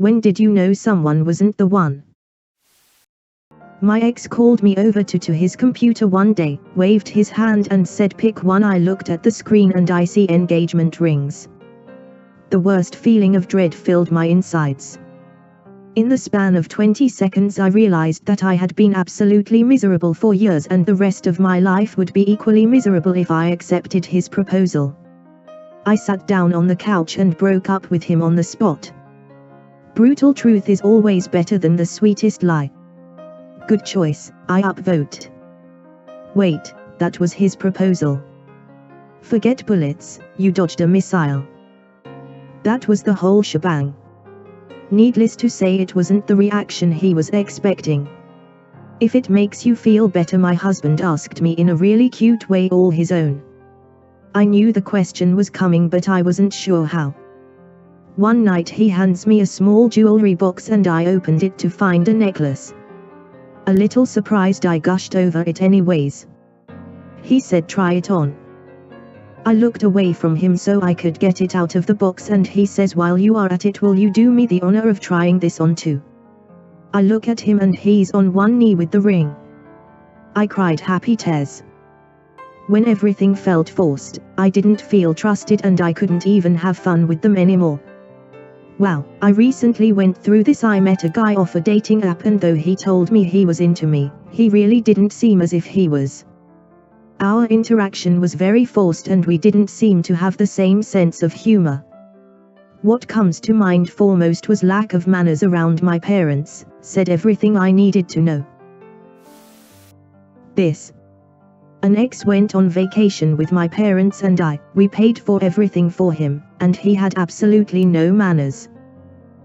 When did you know someone wasn't the one? My ex called me over to his computer one day, waved his hand and said pick one. I looked at the screen and I see engagement rings. The worst feeling of dread filled my insides. In the span of 20 seconds I realized that I had been absolutely miserable for years and the rest of my life would be equally miserable if I accepted his proposal. I sat down on the couch and broke up with him on the spot. Brutal truth is always better than the sweetest lie. Good choice, I upvote. Wait, that was his proposal. Forget bullets, you dodged a missile. That was the whole shebang. Needless to say, it wasn't the reaction he was expecting. If it makes you feel better, my husband asked me in a really cute way, all his own. I knew the question was coming, but I wasn't sure how. One night he hands me a small jewelry box and I opened it to find a necklace. A little surprised, I gushed over it anyways. He said try it on. I looked away from him so I could get it out of the box and he says, while you are at it, will you do me the honor of trying this on too? I look at him and he's on one knee with the ring. I cried happy tears. When everything felt forced, I didn't feel trusted and I couldn't even have fun with them anymore. Wow, I recently went through this. I met a guy off a dating app and though he told me he was into me, he really didn't seem as if he was. Our interaction was very forced and we didn't seem to have the same sense of humor. What comes to mind foremost was lack of manners around my parents, said everything I needed to know. An ex went on vacation with my parents and we paid for everything for him, and he had absolutely no manners.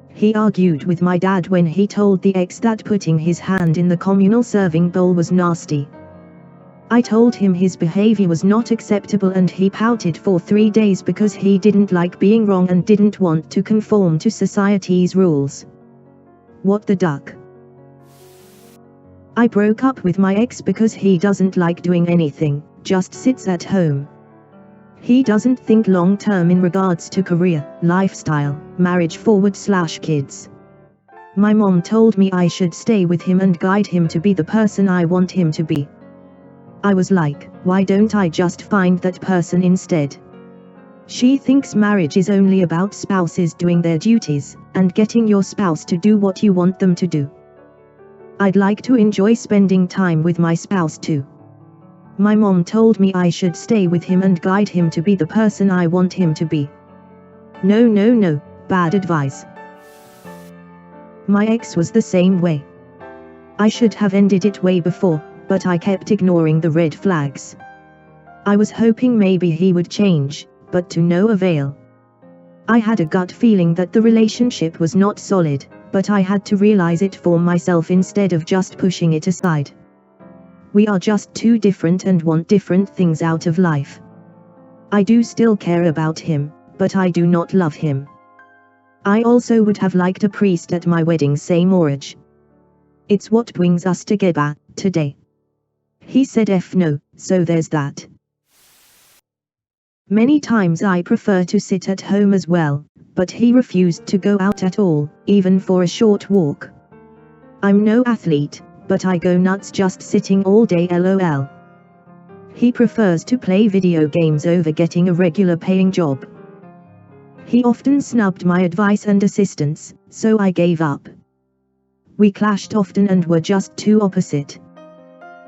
He argued with my dad when he told the ex that putting his hand in the communal serving bowl was nasty. I told him his behavior was not acceptable and he pouted for 3 days because he didn't like being wrong and didn't want to conform to society's rules. What the duck? I broke up with my ex because he doesn't like doing anything, just sits at home. He doesn't think long term in regards to career, lifestyle, marriage /kids. My mom told me I should stay with him and guide him to be the person I want him to be. I was like, why don't I just find that person instead? She thinks marriage is only about spouses doing their duties, and getting your spouse to do what you want them to do. I'd like to enjoy spending time with my spouse too. My mom told me I should stay with him and guide him to be the person I want him to be. No, bad advice. My ex was the same way. I should have ended it way before, but I kept ignoring the red flags. I was hoping maybe he would change, but to no avail. I had a gut feeling that the relationship was not solid, but I had to realize it for myself instead of just pushing it aside. We are just too different and want different things out of life. I do still care about him, but I do not love him. I also would have liked a priest at my wedding, same orage. It's what brings us together today. He said F no, so there's that. Many times I prefer to sit at home as well, but he refused to go out at all, even for a short walk. I'm no athlete, but I go nuts just sitting all day lol. He prefers to play video games over getting a regular paying job. He often snubbed my advice and assistance, so I gave up. We clashed often and were just too opposite.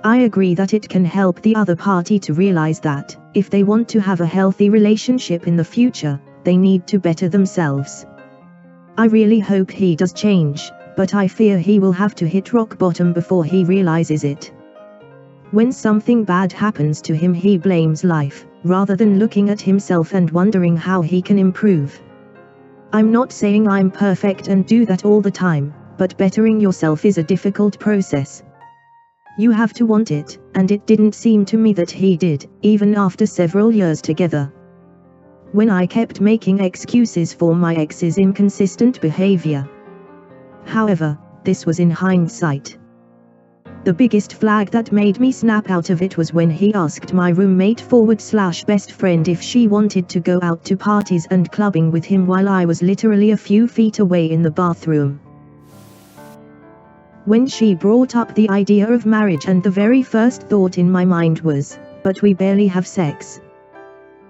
I agree that it can help the other party to realize that, if they want to have a healthy relationship in the future, they need to better themselves. I really hope he does change, but I fear he will have to hit rock bottom before he realizes it. When something bad happens to him, he blames life, rather than looking at himself and wondering how he can improve. I'm not saying I'm perfect and do that all the time, but bettering yourself is a difficult process. You have to want it, and it didn't seem to me that he did, even after several years together. When I kept making excuses for my ex's inconsistent behavior. However, this was in hindsight. The biggest flag that made me snap out of it was when he asked my roommate / best friend if she wanted to go out to parties and clubbing with him while I was literally a few feet away in the bathroom. When she brought up the idea of marriage, and the very first thought in my mind was, but we barely have sex.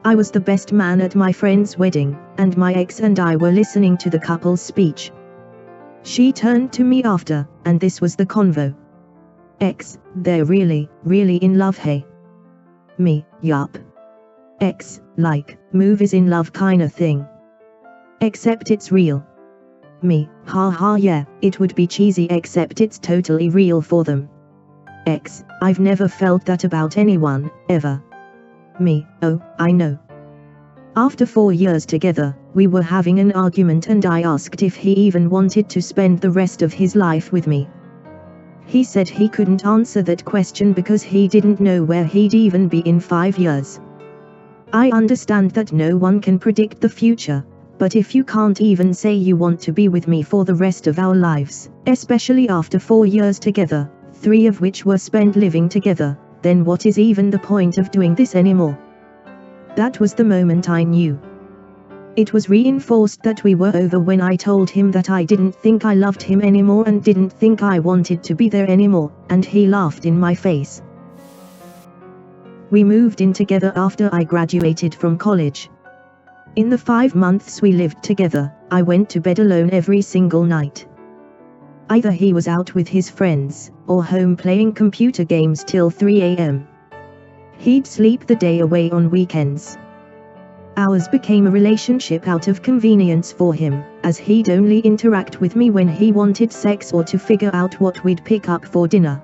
I was the best man at my friend's wedding, and my ex and I were listening to the couple's speech. She turned to me after, and this was the convo. Ex, they're really in love, hey? Me, yup. Ex, like, movies in love kinda thing. Except it's real. Me, haha, yeah, it would be cheesy except it's totally real for them. Ex, I've never felt that about anyone, ever. Me, oh, I know. After 4 years together, we were having an argument and I asked if he even wanted to spend the rest of his life with me. He said he couldn't answer that question because he didn't know where he'd even be in 5 years. I understand that no one can predict the future, but if you can't even say you want to be with me for the rest of our lives, especially after 4 years together, 3 of which were spent living together, then what is even the point of doing this anymore? That was the moment I knew. It was reinforced that we were over when I told him that I didn't think I loved him anymore and didn't think I wanted to be there anymore, and he laughed in my face. We moved in together after I graduated from college. In the 5 months we lived together, I went to bed alone every single night. Either he was out with his friends, or home playing computer games till 3 a.m. He'd sleep the day away on weekends. Ours became a relationship out of convenience for him, as he'd only interact with me when he wanted sex or to figure out what we'd pick up for dinner.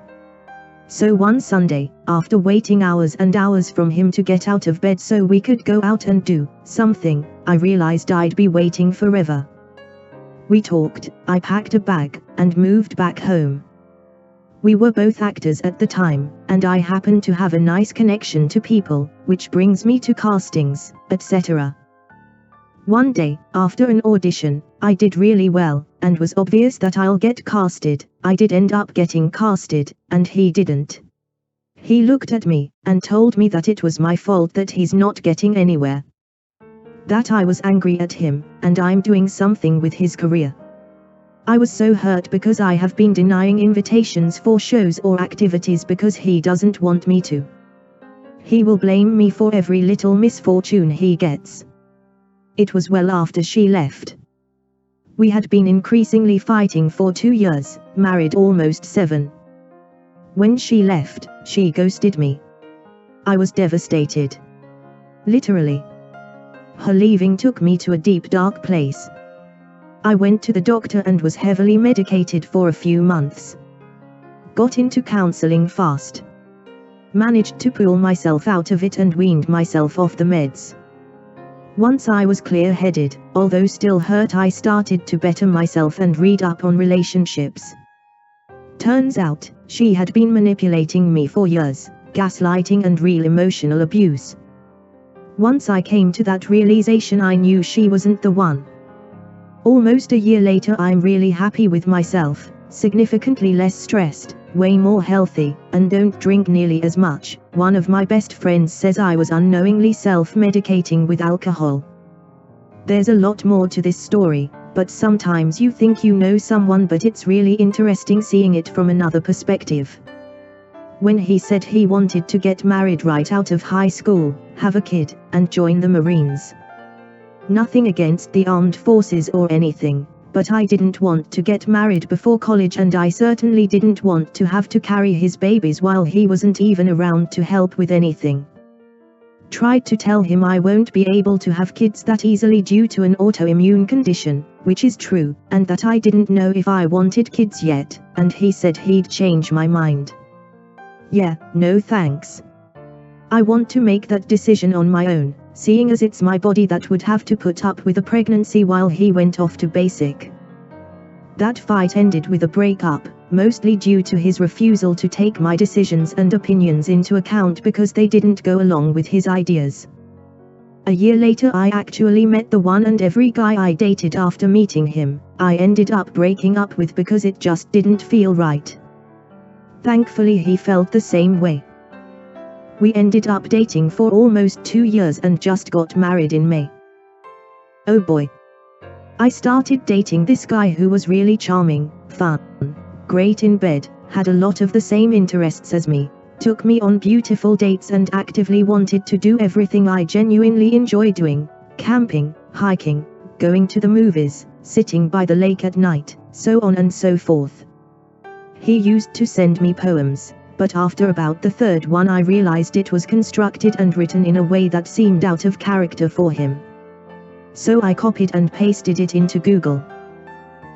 So one Sunday, after waiting hours and hours from him to get out of bed so we could go out and do something, I realized I'd be waiting forever. We talked, I packed a bag, and moved back home. We were both actors at the time, and I happened to have a nice connection to people, which brings me to castings, etc. One day, after an audition, I did really well, and was obvious that I'll get casted. I did end up getting casted, and he didn't. He looked at me, and told me that it was my fault that he's not getting anywhere. That I was angry at him, and I'm doing something with his career. I was so hurt because I have been denying invitations for shows or activities because he doesn't want me to. He will blame me for every little misfortune he gets. It was well after she left. We had been increasingly fighting for 2 years, married almost 7. When she left, she ghosted me. I was devastated. Literally. Her leaving took me to a deep dark place. I went to the doctor and was heavily medicated for a few months. Got into counseling fast. Managed to pull myself out of it and weaned myself off the meds. Once I was clear-headed, although still hurt, I started to better myself and read up on relationships. Turns out, she had been manipulating me for years, gaslighting and real emotional abuse. Once I came to that realization, I knew she wasn't the one. Almost a year later, I'm really happy with myself, significantly less stressed, way more healthy, and don't drink nearly as much. One of my best friends says I was unknowingly self-medicating with alcohol. There's a lot more to this story, but sometimes you think you know someone, but it's really interesting seeing it from another perspective. When he said he wanted to get married right out of high school, have a kid, and join the Marines. Nothing against the armed forces or anything, but I didn't want to get married before college, and I certainly didn't want to have to carry his babies while he wasn't even around to help with anything. Tried to tell him I won't be able to have kids that easily due to an autoimmune condition, which is true, and that I didn't know if I wanted kids yet, and he said he'd change my mind. Yeah, no thanks. I want to make that decision on my own, seeing as it's my body that would have to put up with a pregnancy while he went off to basic. That fight ended with a breakup, mostly due to his refusal to take my decisions and opinions into account because they didn't go along with his ideas. A year later, I actually met the one, and every guy I dated after meeting him, I ended up breaking up with because it just didn't feel right. Thankfully he felt the same way. We ended up dating for almost 2 years and just got married in May. Oh boy. I started dating this guy who was really charming, fun, great in bed, had a lot of the same interests as me, took me on beautiful dates and actively wanted to do everything I genuinely enjoy doing: camping, hiking, going to the movies, sitting by the lake at night, so on and so forth. He used to send me poems, but after about the third one I realized it was constructed and written in a way that seemed out of character for him. So I copied and pasted it into Google.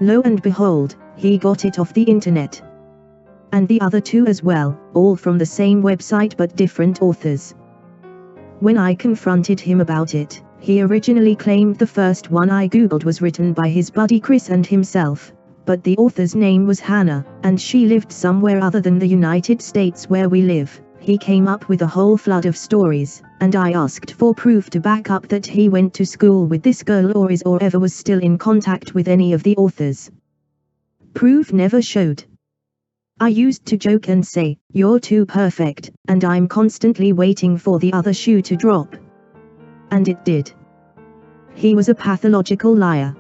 Lo and behold, he got it off the internet. And the other two as well, all from the same website but different authors. When I confronted him about it, he originally claimed the first one I googled was written by his buddy Chris and himself, but the author's name was Hannah, and she lived somewhere other than the United States where we live. He came up with a whole flood of stories, and I asked for proof to back up that he went to school with this girl or is or ever was still in contact with any of the authors. Proof never showed. I used to joke and say, "You're too perfect, and I'm constantly waiting for the other shoe to drop." And it did. He was a pathological liar.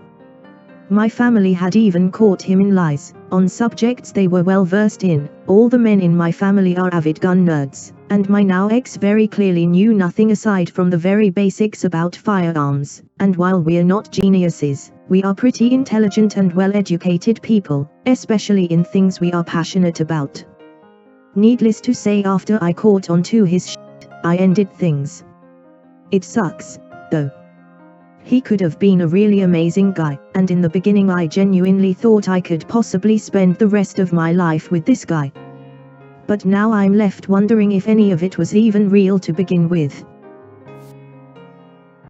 My family had even caught him in lies, on subjects they were well versed in. All the men in my family are avid gun nerds, and my now ex very clearly knew nothing aside from the very basics about firearms, and while we're not geniuses, we are pretty intelligent and well-educated people, especially in things we are passionate about. Needless to say, after I caught on to his shit, I ended things. It sucks, though. He could have been a really amazing guy, and in the beginning I genuinely thought I could possibly spend the rest of my life with this guy. But now I'm left wondering if any of it was even real to begin with.